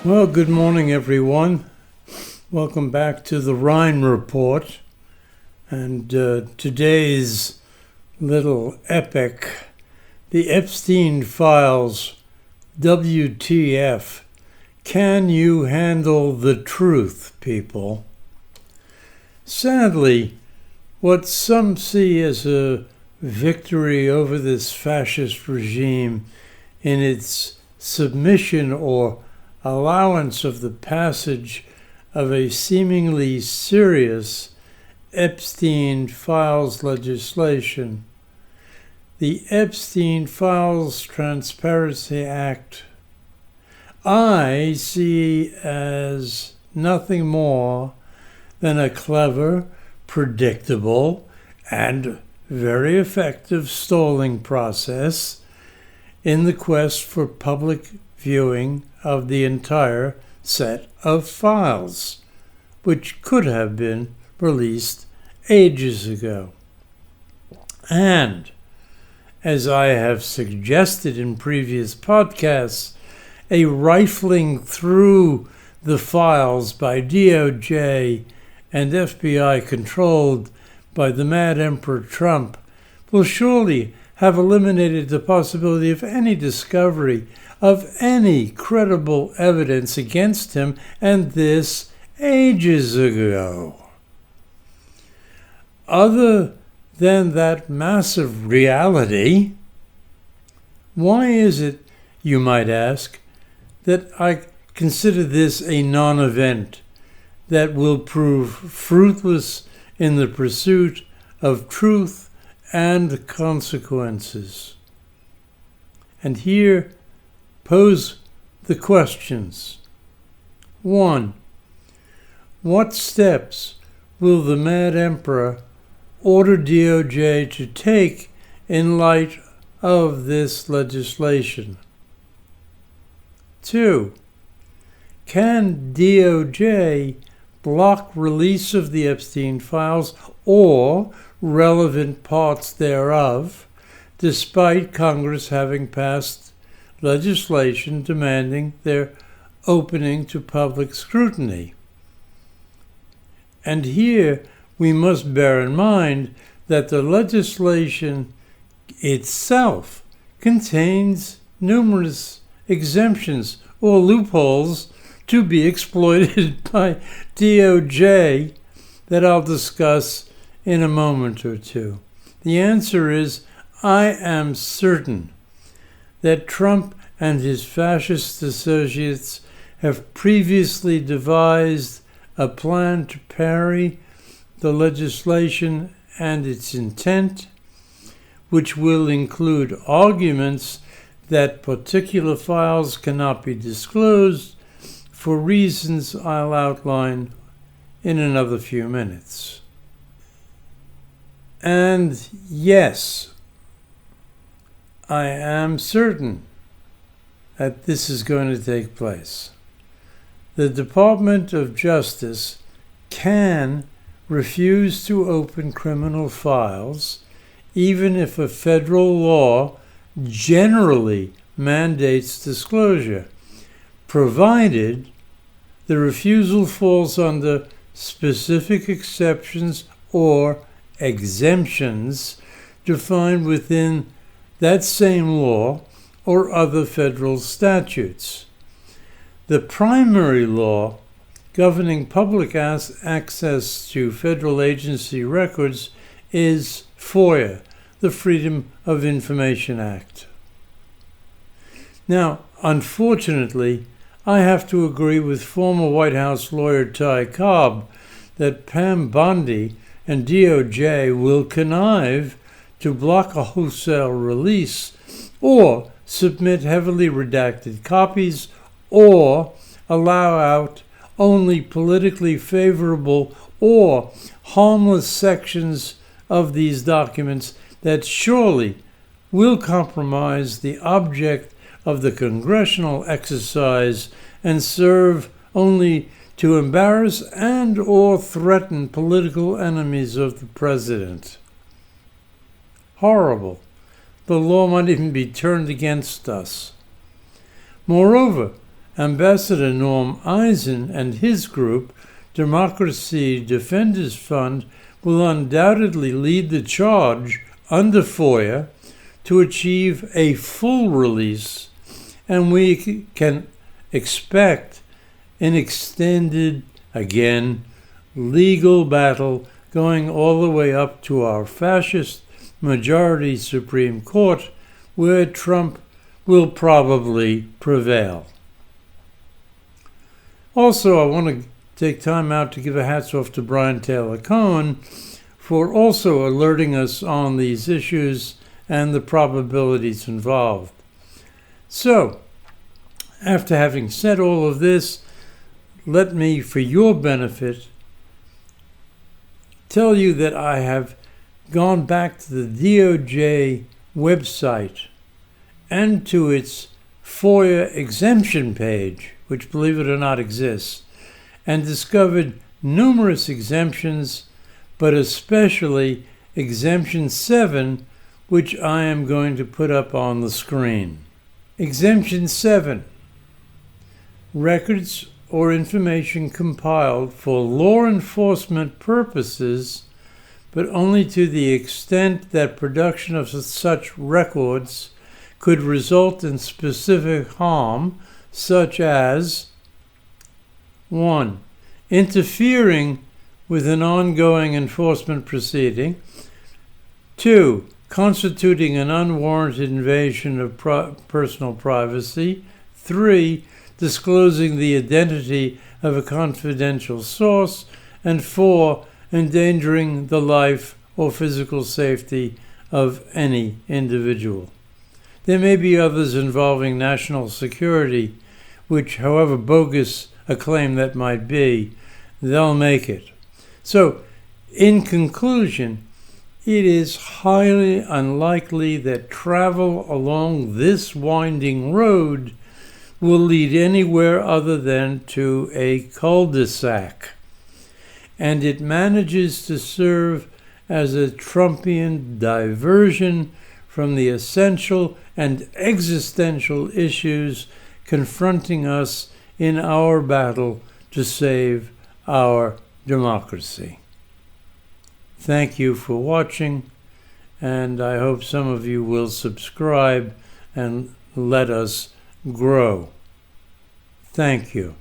Well, good morning, everyone. Welcome back to the Rhine Report. And today's little epic, the Epstein Files, WTF. Can you handle the truth, people? Sadly, what some see as a victory over this fascist regime in its submission or allowance of the passage of a seemingly serious Epstein Files legislation. The Epstein Files Transparency Act, I see as nothing more than a clever, predictable, and very effective stalling process in the quest for public viewing of the entire set of files, which could have been released ages ago. And, as I have suggested in previous podcasts, a rifling through the files by DOJ and FBI controlled by the Mad Emperor Trump will surely have eliminated the possibility of any discovery of any credible evidence against him, and this ages ago. Other than that massive reality, why is it, you might ask, that I consider this a non-event that will prove fruitless in the pursuit of truth and consequences? And here pose the questions. 1. What steps will the Mad Emperor order DOJ to take in light of this legislation? 2. Can DOJ block release of the Epstein files or relevant parts thereof, despite Congress having passed legislation demanding their opening to public scrutiny? And here we must bear in mind that the legislation itself contains numerous exemptions or loopholes to be exploited by DOJ that I'll discuss in a moment or two. The answer is, I am certain that Trump and his fascist associates have previously devised a plan to parry the legislation and its intent, which will include arguments that particular files cannot be disclosed for reasons I'll outline in another few minutes. And yes, I am certain that this is going to take place. The Department of Justice can refuse to open criminal files even if a federal law generally mandates disclosure, provided the refusal falls under specific exceptions or exemptions defined within that same law or other federal statutes. The primary law governing public access to federal agency records is FOIA, the Freedom of Information Act. Now, unfortunately, I have to agree with former White House lawyer Ty Cobb that Pam Bondi and DOJ will connive to block a wholesale release or submit heavily redacted copies or allow out only politically favorable or harmless sections of these documents that surely will compromise the object of the congressional exercise and serve only to embarrass and or threaten political enemies of the president. Horrible. The law might even be turned against us. Moreover, Ambassador Norm Eisen and his group, Democracy Defenders Fund, will undoubtedly lead the charge under FOIA to achieve a full release, and we can expect an extended, again, legal battle going all the way up to our fascist majority Supreme Court, where Trump will probably prevail. Also, I want to take time out to give a hats off to Brian Taylor Cohen for also alerting us on these issues and the probabilities involved. So, after having said all of this, let me, for your benefit, tell you that I have gone back to the DOJ website and to its FOIA exemption page, which, believe it or not, exists, and discovered numerous exemptions, but especially Exemption 7, which I am going to put up on the screen. Exemption 7. Records or information compiled for law enforcement purposes, but only to the extent that production of such records could result in specific harm, such as 1. Interfering with an ongoing enforcement proceeding. 2. Constituting an unwarranted invasion of personal privacy. 3. Disclosing the identity of a confidential source. And 4. Endangering the life or physical safety of any individual. There may be others involving national security, which, however bogus a claim that might be, they'll make it. So, in conclusion, it is highly unlikely that travel along this winding road will lead anywhere other than to a cul-de-sac. And it manages to serve as a Trumpian diversion from the essential and existential issues confronting us in our battle to save our democracy. Thank you for watching, and I hope some of you will subscribe and let us grow. Thank you.